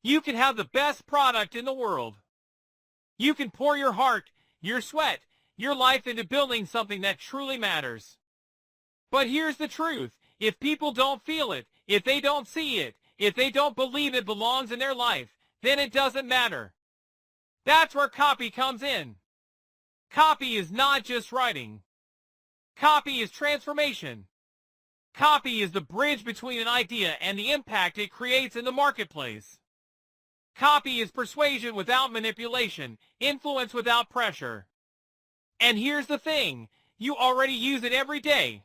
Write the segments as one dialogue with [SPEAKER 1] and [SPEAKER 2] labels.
[SPEAKER 1] You can have the best product in the world. You can pour your heart, your sweat, your life into building something that truly matters. But here's the truth. If people don't feel it, if they don't see it, if they don't believe it belongs in their life, then it doesn't matter. That's where copy comes in. Copy is not just writing. Copy is transformation. Copy is the bridge between an idea and the impact it creates in the marketplace. Copy is persuasion without manipulation, influence without pressure. And here's the thing, you already use it every day.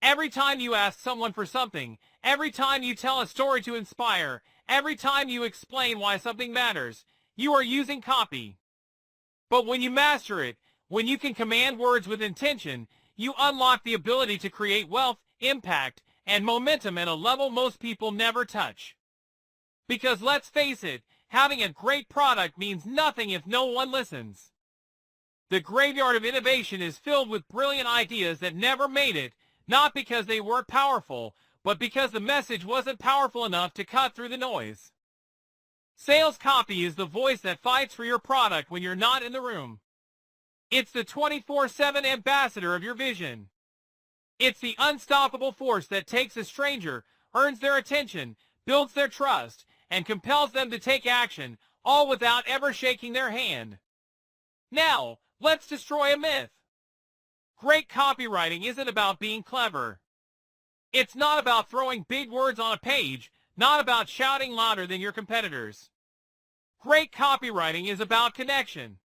[SPEAKER 1] Every time you ask someone for something, every time you tell a story to inspire, every time you explain why something matters, you are using copy. But when you master it, when you can command words with intention, you unlock the ability to create wealth, impact, and momentum at a level most people never touch. Because let's face it, having a great product means nothing if no one listens. The graveyard of innovation is filled with brilliant ideas that never made it, not because they weren't powerful, but because the message wasn't powerful enough to cut through the noise. Sales copy is the voice that fights for your product when you're not in the room. It's the 24/7 ambassador of your vision. It's the unstoppable force that takes a stranger, earns their attention, builds their trust, and compels them to take action, all without ever shaking their hand. Now, let's destroy a myth. Great copywriting isn't about being clever. It's not about throwing big words on a page, not about shouting louder than your competitors. Great copywriting is about connection.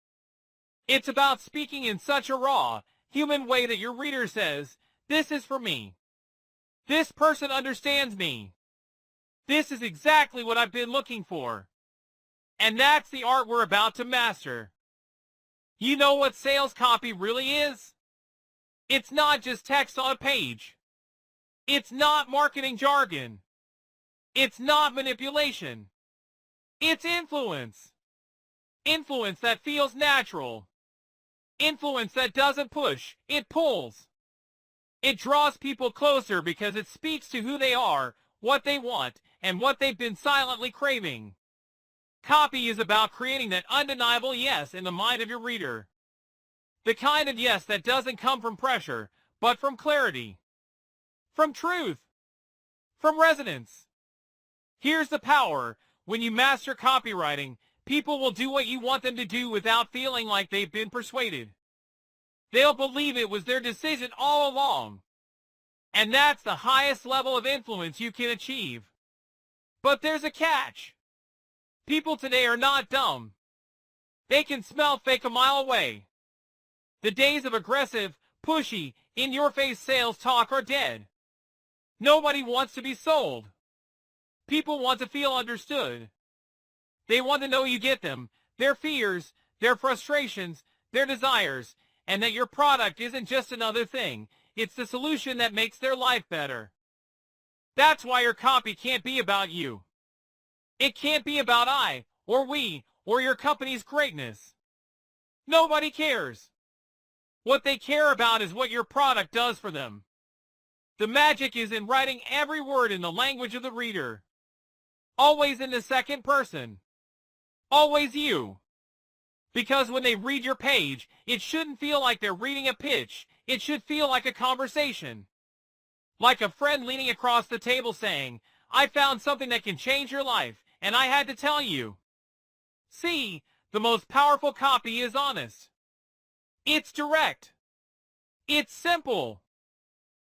[SPEAKER 1] It's about speaking in such a raw, human way that your reader says, "This is for me. This person understands me. This is exactly what I've been looking for." And that's the art we're about to master. You know what sales copy really is? It's not just text on a page. It's not marketing jargon. It's not manipulation. It's influence. Influence that feels natural. Influence that doesn't push, it pulls. It draws people closer because it speaks to who they are, what they want, and what they've been silently craving. Copy is about creating that undeniable yes in the mind of your reader. The kind of yes that doesn't come from pressure, but from clarity. From truth. From resonance. Here's the power. When you master copywriting, people will do what you want them to do without feeling like they've been persuaded. They'll believe it was their decision all along. And that's the highest level of influence you can achieve. But there's a catch. People today are not dumb. They can smell fake a mile away. The days of aggressive, pushy, in-your-face sales talk are dead. Nobody wants to be sold. People want to feel understood. They want to know you get them, their fears, their frustrations, their desires, and that your product isn't just another thing. It's the solution that makes their life better. That's why your copy can't be about you. It can't be about I, or we, or your company's greatness. Nobody cares. What they care about is what your product does for them. The magic is in writing every word in the language of the reader. Always in the second person. Always you. Because when they read your page, it shouldn't feel like they're reading a pitch. It should feel like a conversation. Like a friend leaning across the table saying, "I found something that can change your life, and I had to tell you." See, the most powerful copy is honest. It's direct. It's simple.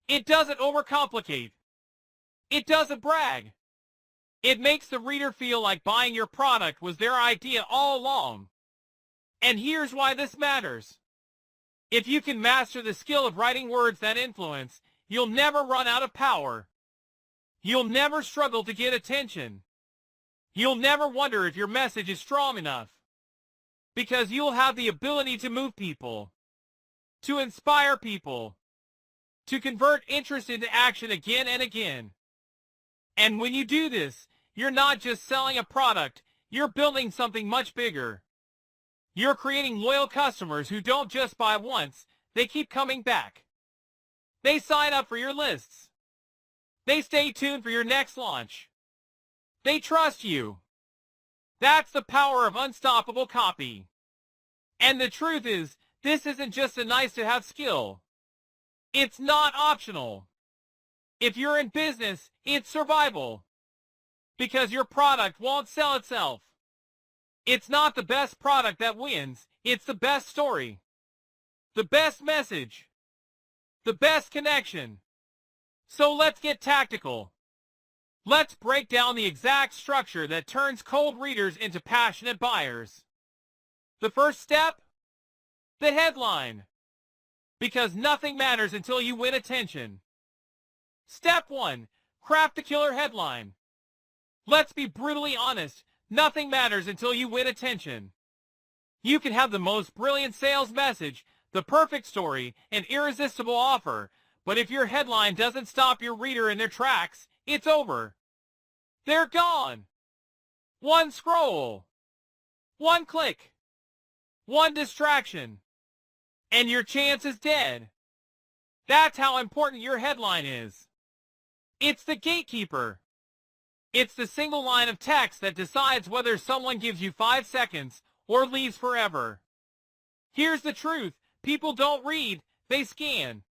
[SPEAKER 1] It doesn't overcomplicate. It doesn't brag. It makes the reader feel like buying your product was their idea all along. And here's why this matters. If you can master the skill of writing words that influence, you'll never run out of power. You'll never struggle to get attention. You'll never wonder if your message is strong enough. Because you'll have the ability to move people, to inspire people, to convert interest into action again and again. And when you do this, you're not just selling a product, you're building something much bigger. You're creating loyal customers who don't just buy once, they keep coming back. They sign up for your lists. They stay tuned for your next launch. They trust you. That's the power of unstoppable copy. And the truth is, this isn't just a nice-to-have skill. It's not optional. If you're in business, it's survival. Because your product won't sell itself. It's not the best product that wins, it's the best story. The best message. The best connection. So let's get tactical. Let's break down the exact structure that turns cold readers into passionate buyers. The first step? The headline. Because nothing matters until you win attention. Step 1. Craft the killer headline. Let's be brutally honest, nothing matters until you win attention. You can have the most brilliant sales message, the perfect story, an irresistible offer, but if your headline doesn't stop your reader in their tracks, it's over. They're gone. One scroll. One click. One distraction. And your chance is dead. That's how important your headline is. It's the gatekeeper. It's the single line of text that decides whether someone gives you 5 seconds or leaves forever. Here's the truth. People don't read, they scan.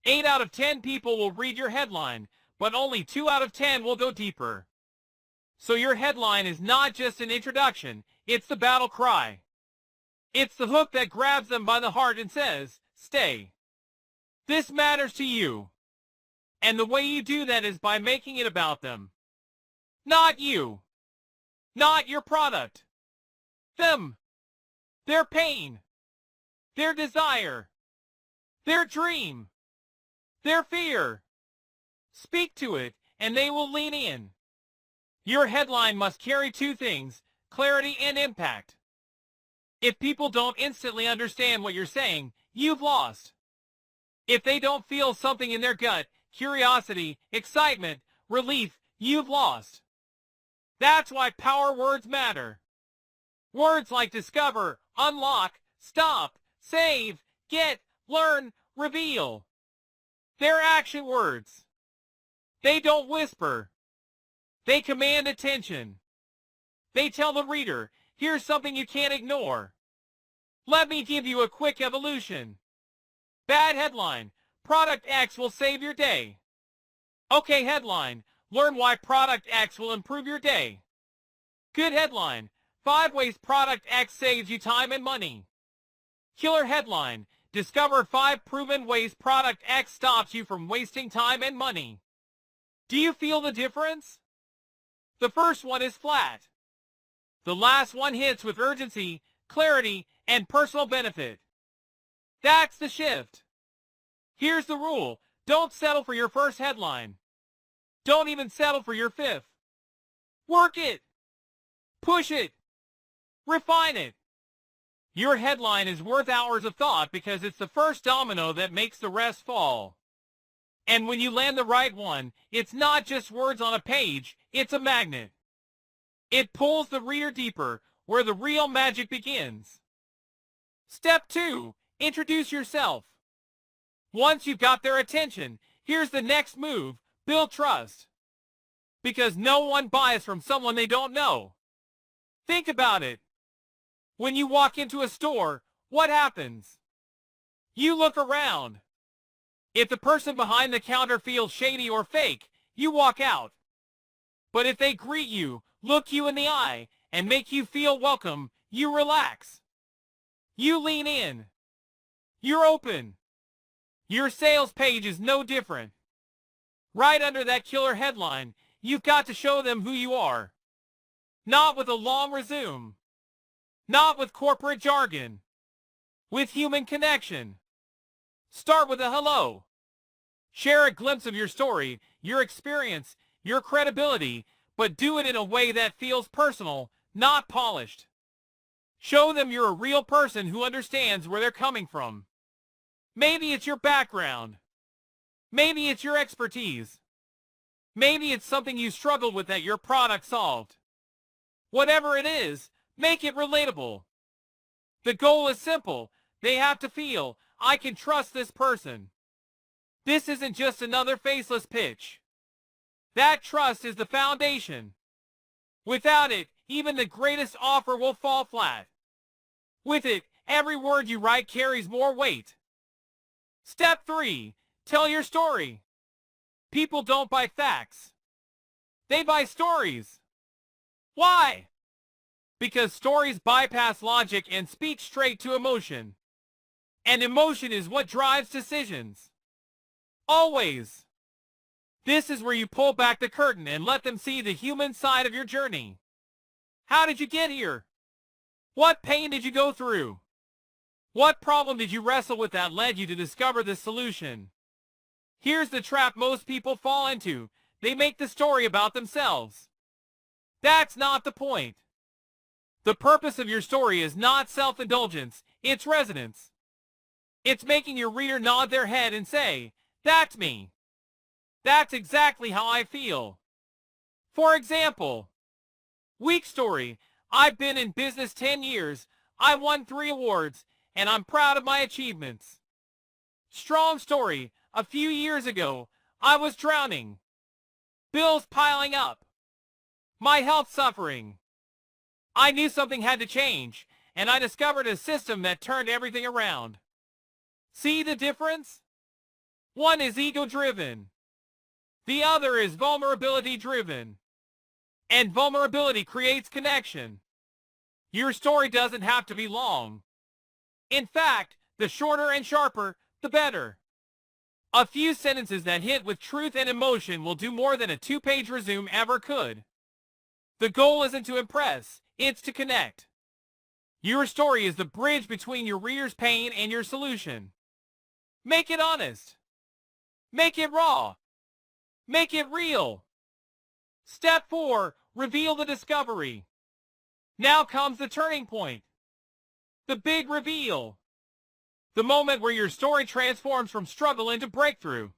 [SPEAKER 1] 8 out of 10 people will read your headline, but only 2 out of 10 will go deeper. So your headline is not just an introduction, it's the battle cry. It's the hook that grabs them by the heart and says, stay. This matters to you. And the way you do that is by making it about them. Not you. Not your product. Them. Their pain. Their desire. Their dream. Their fear. Speak to it, and they will lean in. Your headline must carry 2 things, clarity and impact. If people don't instantly understand what you're saying, you've lost. If they don't feel something in their gut, curiosity, excitement, relief, you've lost. That's why power words matter. Words like discover, unlock, stop, save, get, learn, reveal. They're action words. They don't whisper. They command attention. They tell the reader, here's something you can't ignore. Let me give you a quick evolution. Bad headline, Product X will save your day. Okay headline, learn why Product X will improve your day. Good headline, 5 ways Product X saves you time and money. Killer headline, discover 5 proven ways Product X stops you from wasting time and money. Do you feel the difference? The first one is flat. The last one hits with urgency, clarity, and personal benefit. That's the shift. Here's the rule. Don't settle for your first headline. Don't even settle for your 5th. Work it. Push it. Refine it. Your headline is worth hours of thought because it's the first domino that makes the rest fall. And when you land the right one, it's not just words on a page, it's a magnet. It pulls the reader deeper, where the real magic begins. Step 2. Introduce yourself. Once you've got their attention, here's the next move. Build trust. Because no one buys from someone they don't know. Think about it. When you walk into a store, what happens? You look around. If the person behind the counter feels shady or fake, you walk out. But if they greet you, look you in the eye, and make you feel welcome, you relax. You lean in. You're open. Your sales page is no different. Right under that killer headline, you've got to show them who you are. Not with a long resume. Not with corporate jargon. With human connection. Start with a hello. Share a glimpse of your story, your experience, your credibility, but do it in a way that feels personal, not polished. Show them you're a real person who understands where they're coming from. Maybe it's your background. Maybe it's your expertise. Maybe it's something you struggled with that your product solved. Whatever it is, make it relatable. The goal is simple. They have to feel, I can trust this person. This isn't just another faceless pitch. That trust is the foundation. Without it, even the greatest offer will fall flat. With it, every word you write carries more weight. Step 3. Tell your story. People don't buy facts. They buy stories. Why? Because stories bypass logic and speak straight to emotion. And emotion is what drives decisions. Always. This is where you pull back the curtain and let them see the human side of your journey. How did you get here? What pain did you go through? What problem did you wrestle with that led you to discover the solution? Here's the trap most people fall into. They make the story about themselves. That's not the point. The purpose of your story is not self-indulgence, it's resonance. It's making your reader nod their head and say, "That's me. That's exactly how I feel." For example, weak story. I've been in business 10 years, I won 3 awards, and I'm proud of my achievements. Strong story. A few years ago, I was drowning. Bills piling up. My health suffering. I knew something had to change, and I discovered a system that turned everything around. See the difference? One is ego-driven. The other is vulnerability-driven. And vulnerability creates connection. Your story doesn't have to be long. In fact, the shorter and sharper, the better. A few sentences that hit with truth and emotion will do more than a 2-page resume ever could. The goal isn't to impress, it's to connect. Your story is the bridge between your reader's pain and your solution. Make it honest. Make it raw. Make it real. Step 4. Reveal the discovery. Now comes the turning point. The big reveal. The moment where your story transforms from struggle into breakthrough.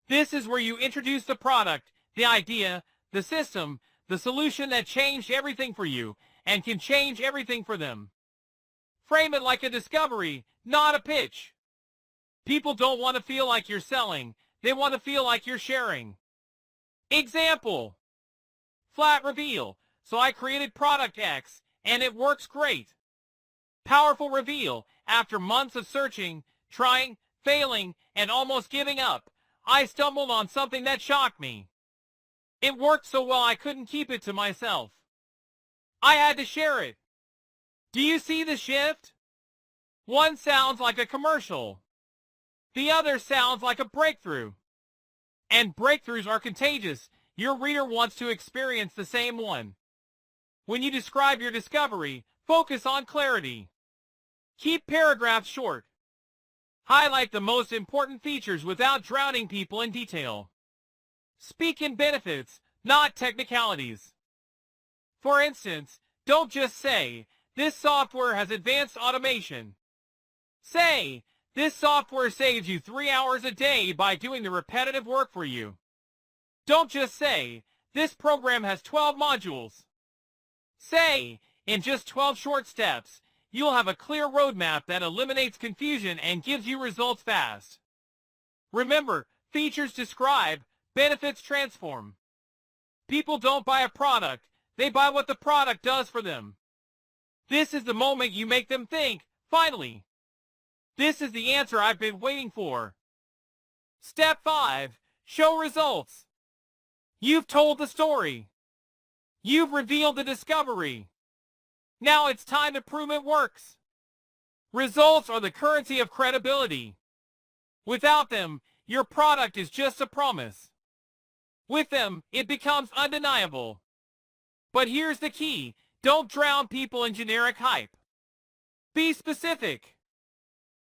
[SPEAKER 1] This is where you introduce the product, the idea, the system, the solution that changed everything for you and can change everything for them. Frame it like a discovery, not a pitch. People don't want to feel like you're selling. They want to feel like you're sharing. Example. Flat reveal. So I created product X, and it works great. Powerful reveal. After months of searching, trying, failing, and almost giving up, I stumbled on something that shocked me. It worked so well I couldn't keep it to myself. I had to share it. Do you see the shift? One sounds like a commercial. The other sounds like a breakthrough. And breakthroughs are contagious. Your reader wants to experience the same one. When you describe your discovery, focus on clarity. Keep paragraphs short. Highlight the most important features without drowning people in detail. Speak in benefits, not technicalities. For instance, don't just say, "This software has advanced automation." Say, "This software saves you 3 hours a day by doing the repetitive work for you." Don't just say, "This program has 12 modules." Say, "In just 12 short steps, you'll have a clear roadmap that eliminates confusion and gives you results fast." Remember, features describe, benefits transform. People don't buy a product, they buy what the product does for them. This is the moment you make them think, "Finally, this is the answer I've been waiting for." Step 5. Show results. You've told the story. You've revealed the discovery. Now it's time to prove it works. Results are the currency of credibility. Without them, your product is just a promise. With them, it becomes undeniable. But here's the key. Don't drown people in generic hype. Be specific.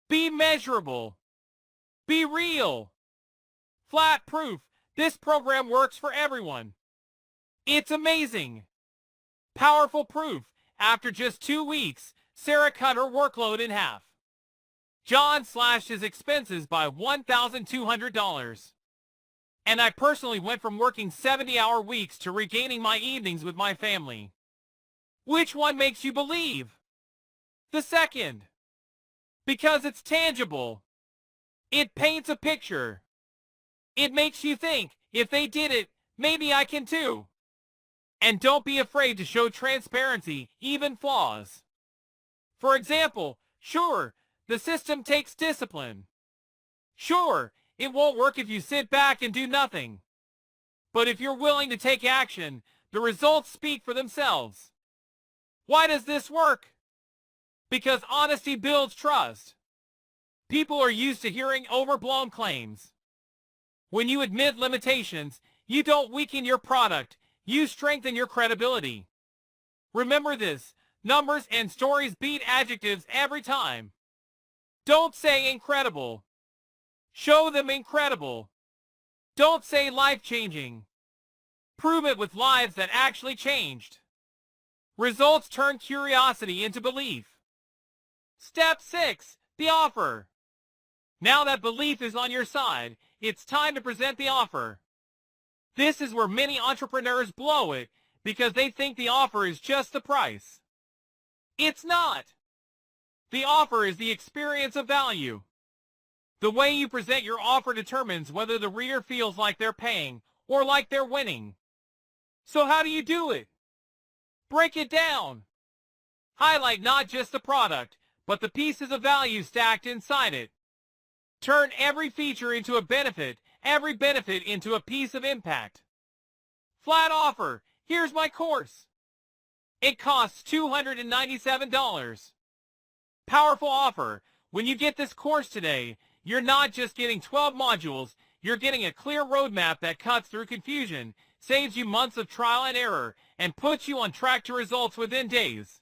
[SPEAKER 1] Be measurable. Be real. Flat proof. This program works for everyone. It's amazing. Powerful proof. After just 2 weeks, Sarah cut her workload in half. John slashed his expenses by $1,200. And I personally went from working 70-hour weeks to regaining my evenings with my family. Which one makes you believe? The second. Because it's tangible. It paints a picture. It makes you think, if they did it, maybe I can too. And don't be afraid to show transparency, even flaws. For example, sure, the system takes discipline. Sure, it won't work if you sit back and do nothing. But if you're willing to take action, the results speak for themselves. Why does this work? Because honesty builds trust. People are used to hearing overblown claims. When you admit limitations, you don't weaken your product, you strengthen your credibility. Remember this, numbers and stories beat adjectives every time. Don't say incredible. Show them incredible. Don't say life-changing. Prove it with lives that actually changed. Results turn curiosity into belief. Step 6. The offer. Now that belief is on your side, it's time to present the offer. This is where many entrepreneurs blow it because they think the offer is just the price. It's not. The offer is the experience of value. The way you present your offer determines whether the reader feels like they're paying or like they're winning. So how do you do it? Break it down. Highlight not just the product, but the pieces of value stacked inside it. Turn every feature into a benefit, every benefit into a piece of impact. Flat offer. Here's my course. It costs $297. Powerful offer. When you get this course today, you're not just getting 12 modules, you're getting a clear roadmap that cuts through confusion, saves you months of trial and error, and puts you on track to results within days.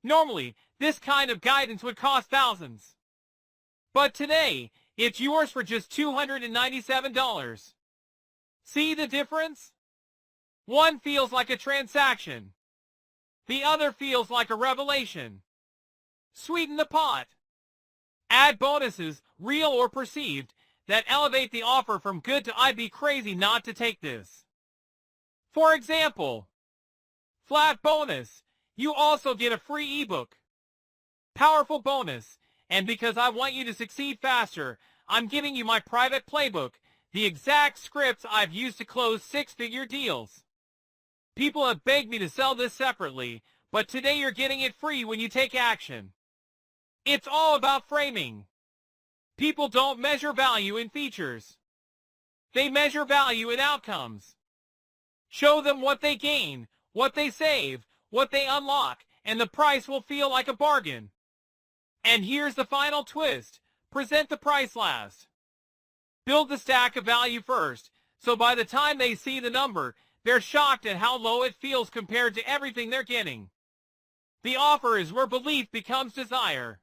[SPEAKER 1] Normally, this kind of guidance would cost thousands. But today, it's yours for just $297. See the difference? One feels like a transaction. The other feels like a revelation. Sweeten the pot. Add bonuses, real or perceived, that elevate the offer from good to I'd be crazy not to take this. For example, flat bonus. You also get a free ebook. Powerful bonus. And because I want you to succeed faster, I'm giving you my private playbook, the exact scripts I've used to close six-figure deals. People have begged me to sell this separately, but today you're getting it free when you take action. It's all about framing. People don't measure value in features. They measure value in outcomes. Show them what they gain, what they save, what they unlock, and the price will feel like a bargain. And here's the final twist. Present the price last. Build the stack of value first, so by the time they see the number, they're shocked at how low it feels compared to everything they're getting. The offer is where belief becomes desire.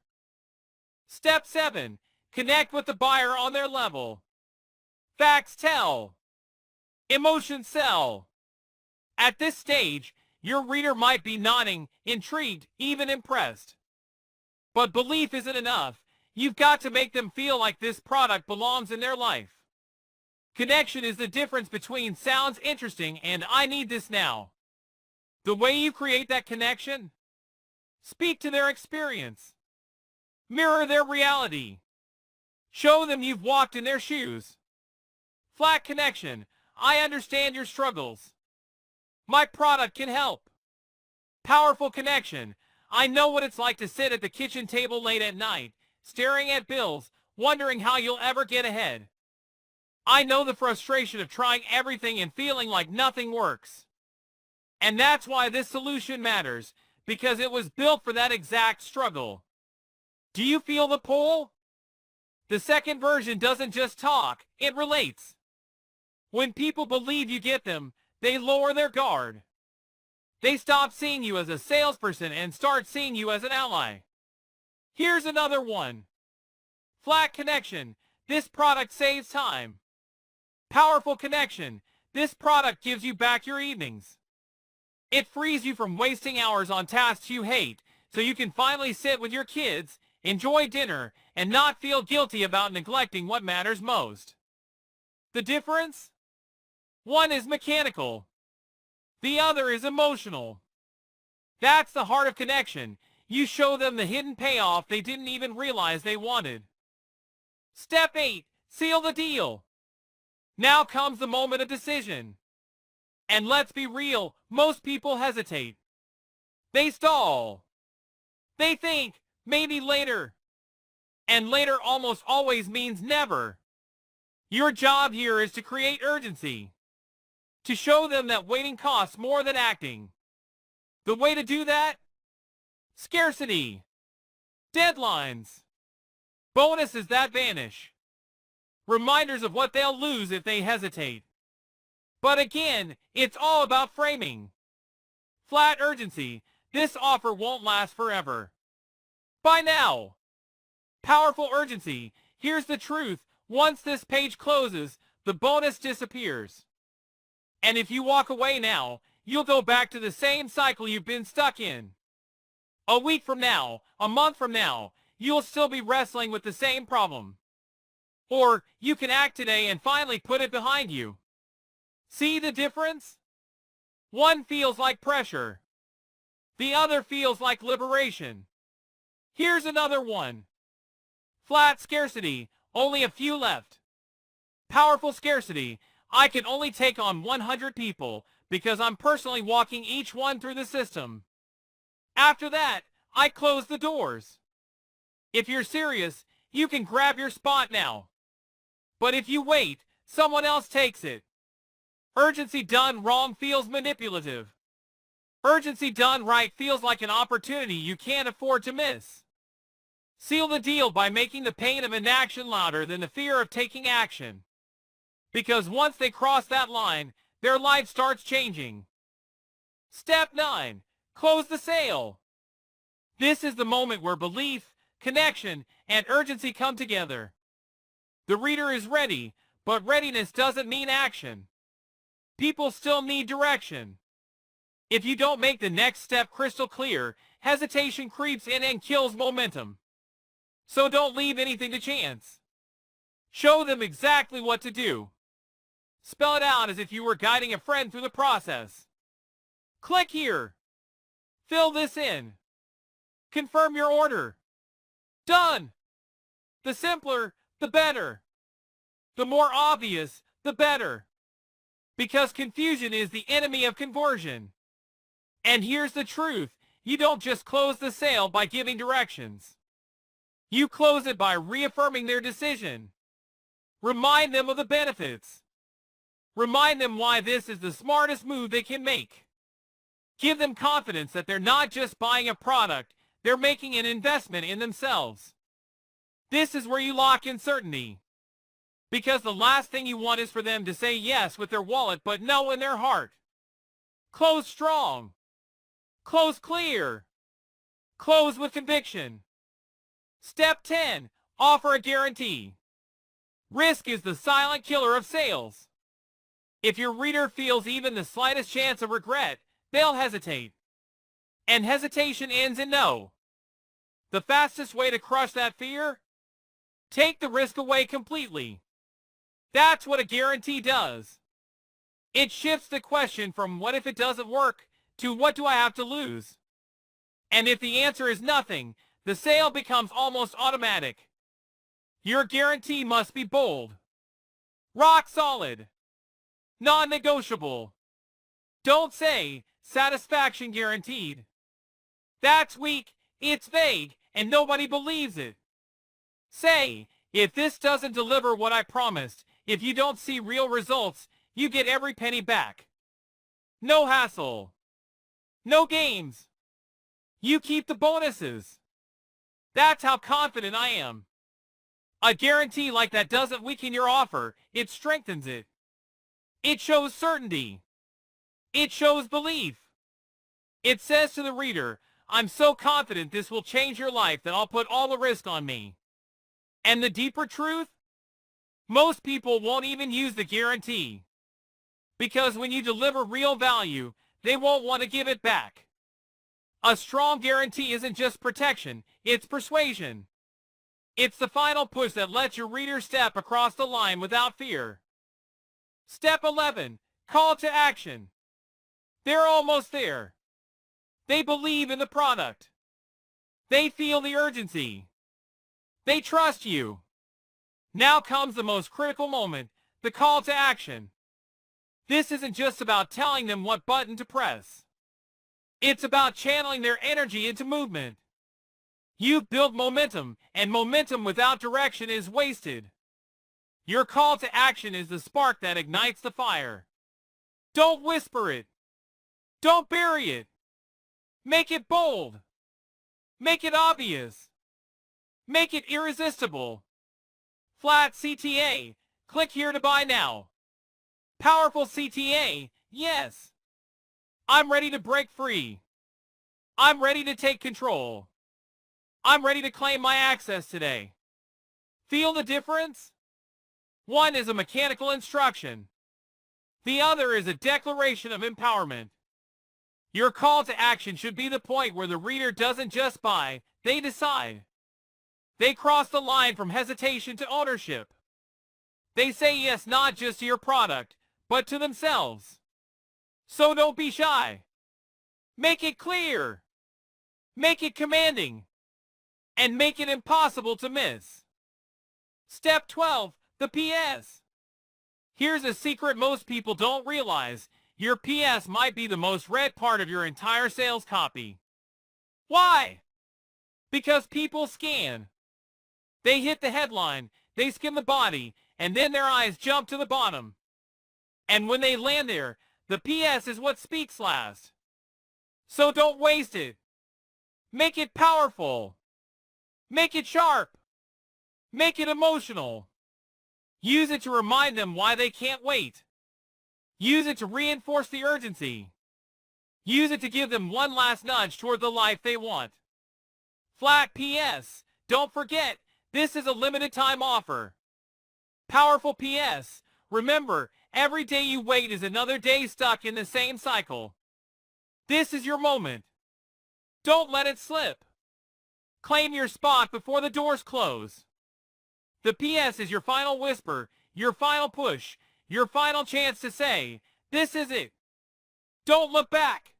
[SPEAKER 1] Step 7. Connect with the buyer on their level. Facts tell. Emotions sell. At this stage, your reader might be nodding, intrigued, even impressed. But belief isn't enough. You've got to make them feel like this product belongs in their life. Connection is the difference between sounds interesting and I need this now. The way you create that connection? Speak to their experience. Mirror their reality. Show them you've walked in their shoes. Flat connection. I understand your struggles. My product can help. Powerful connection. I know what it's like to sit at the kitchen table late at night, staring at bills, wondering how you'll ever get ahead. I know the frustration of trying everything and feeling like nothing works. And that's why this solution matters, because it was built for that exact struggle. Do you feel the pull? The second version doesn't just talk, it relates. When people believe you get them, they lower their guard. They stop seeing you as a salesperson and start seeing you as an ally. Here's another one. Flat connection. This product saves time. Powerful connection. This product gives you back your evenings. It frees you from wasting hours on tasks you hate, so you can finally sit with your kids, enjoy dinner, and not feel guilty about neglecting what matters most. The difference? One is mechanical. The other is emotional. That's the heart of connection. You show them the hidden payoff they didn't even realize they wanted. Step 8. Seal the deal. Now comes the moment of decision. And let's be real, most people hesitate. They stall. They think, maybe later. And later almost always means never. Your job here is to create urgency. To show them that waiting costs more than acting. The way to do that? Scarcity. Deadlines. Bonuses that vanish. Reminders of what they'll lose if they hesitate. But again, it's all about framing. Flat urgency. This offer won't last forever. Buy now. Powerful urgency. Here's the truth. Once this page closes, the bonus disappears. And if you walk away now, you'll go back to the same cycle you've been stuck in. A week from now, a month from now, you'll still be wrestling with the same problem. Or you can act today and finally put it behind you. See the difference? One feels like pressure. The other feels like liberation. Here's another one. Flat scarcity, only a few left. Powerful scarcity, I can only take on 100 people because I'm personally walking each one through the system. After that, I close the doors. If you're serious, you can grab your spot now. But if you wait, someone else takes it. Urgency done wrong feels manipulative. Urgency done right feels like an opportunity you can't afford to miss. Seal the deal by making the pain of inaction louder than the fear of taking action. Because once they cross that line, their life starts changing. Step 9. Close the sale. This is the moment where belief, connection, and urgency come together. The reader is ready, but readiness doesn't mean action. People still need direction. If you don't make the next step crystal clear, hesitation creeps in and kills momentum. So don't leave anything to chance. Show them exactly what to do. Spell it out as if you were guiding a friend through the process. Click here. Fill this in. Confirm your order. Done. The simpler, the better. The more obvious, the better. Because confusion is the enemy of conversion. And here's the truth. You don't just close the sale by giving directions. You close it by reaffirming their decision. Remind them of the benefits. Remind them why this is the smartest move they can make. Give them confidence that they're not just buying a product, they're making an investment in themselves. This is where you lock in certainty. Because the last thing you want is for them to say yes with their wallet but no in their heart. Close strong. Close clear. Close with conviction. Step 10. Offer a guarantee. Risk is the silent killer of sales. If your reader feels even the slightest chance of regret, they'll hesitate. And hesitation ends in no. The fastest way to crush that fear? Take the risk away completely. That's what a guarantee does. It shifts the question from what if it doesn't work to what do I have to lose? And if the answer is nothing, the sale becomes almost automatic. Your guarantee must be bold. Rock solid. Non-negotiable. Don't say, satisfaction guaranteed. That's weak, it's vague, and nobody believes it. Say, if this doesn't deliver what I promised, if you don't see real results, you get every penny back. No hassle. No games. You keep the bonuses. That's how confident I am. A guarantee like that doesn't weaken your offer, it strengthens it. It shows certainty. It shows belief. It says to the reader, I'm so confident this will change your life that I'll put all the risk on me. And the deeper truth? Most people won't even use the guarantee. Because when you deliver real value, they won't want to give it back. A strong guarantee isn't just protection, it's persuasion. It's the final push that lets your reader step across the line without fear. Step 11. Call to action. They're almost there. They believe in the product. They feel the urgency. They trust you. Now comes the most critical moment, the call to action. This isn't just about telling them what button to press. It's about channeling their energy into movement. You've built momentum, and momentum without direction is wasted. Your call to action is the spark that ignites the fire. Don't whisper it. Don't bury it. Make it bold. Make it obvious. Make it irresistible. Flat CTA. Click here to buy now. Powerful CTA. Yes. I'm ready to break free. I'm ready to take control. I'm ready to claim my access today. Feel the difference? One is a mechanical instruction. The other is a declaration of empowerment. Your call to action should be the point where the reader doesn't just buy, they decide. They cross the line from hesitation to ownership. They say yes not just to your product, but to themselves. So don't be shy. Make it clear. Make it commanding. And make it impossible to miss. Step 12, the PS. Here's a secret most people don't realize. Your PS might be the most read part of your entire sales copy. Why? Because people scan. They hit the headline, they skim the body, and then their eyes jump to the bottom. And when they land there, the PS is what speaks last. So don't waste it. Make it powerful. Make it sharp. Make it emotional. Use it to remind them why they can't wait. Use it to reinforce the urgency. Use it to give them one last nudge toward the life they want. Flat PS. Don't forget, this is a limited time offer. Powerful PS. Remember, every day you wait is another day stuck in the same cycle. This is your moment. Don't let it slip. Claim your spot before the doors close. The PS is your final whisper, your final push, your final chance to say, this is it. Don't look back.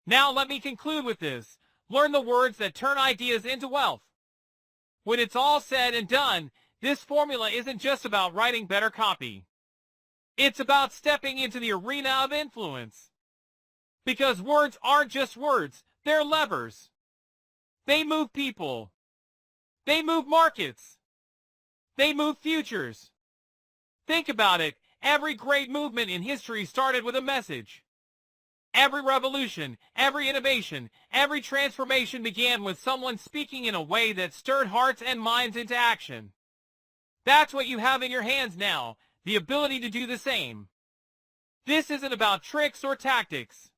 [SPEAKER 1] Now let me conclude with this. Learn the words that turn ideas into wealth. When it's all said and done, this formula isn't just about writing better copy. It's about stepping into the arena of influence. Because words aren't just words, they're levers. They move people. They move markets. They move futures. Think about it. Every great movement in history started with a message. Every revolution, every innovation, every transformation began with someone speaking in a way that stirred hearts and minds into action. That's what you have in your hands now, the ability to do the same. This isn't about tricks or tactics.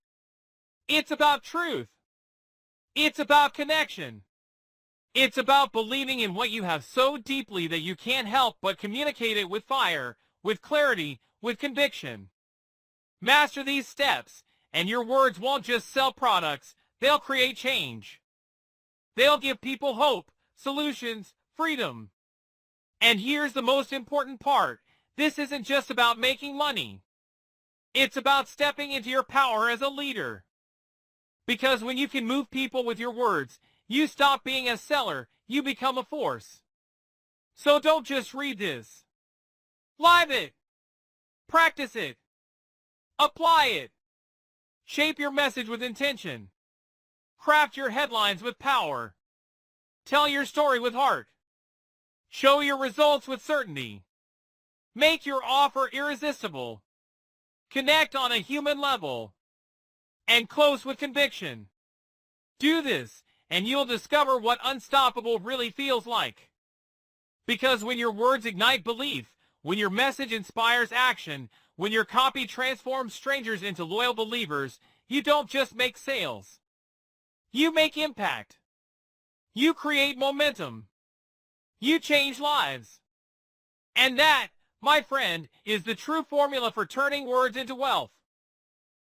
[SPEAKER 1] It's about truth. It's about connection. It's about believing in what you have so deeply that you can't help but communicate it with fire, with clarity, with conviction. Master these steps, and your words won't just sell products, they'll create change. They'll give people hope, solutions, freedom. And here's the most important part. This isn't just about making money. It's about stepping into your power as a leader. Because when you can move people with your words, you stop being a seller, you become a force. So don't just read this. Live it. Practice it. Apply it. Shape your message with intention. Craft your headlines with power. Tell your story with heart. Show your results with certainty. Make your offer irresistible. Connect on a human level. And close with conviction. Do this, and you'll discover what unstoppable really feels like. Because when your words ignite belief, when your message inspires action, when your copy transforms strangers into loyal believers, you don't just make sales. You make impact. You create momentum. You change lives. And that, my friend, is the true formula for turning words into wealth.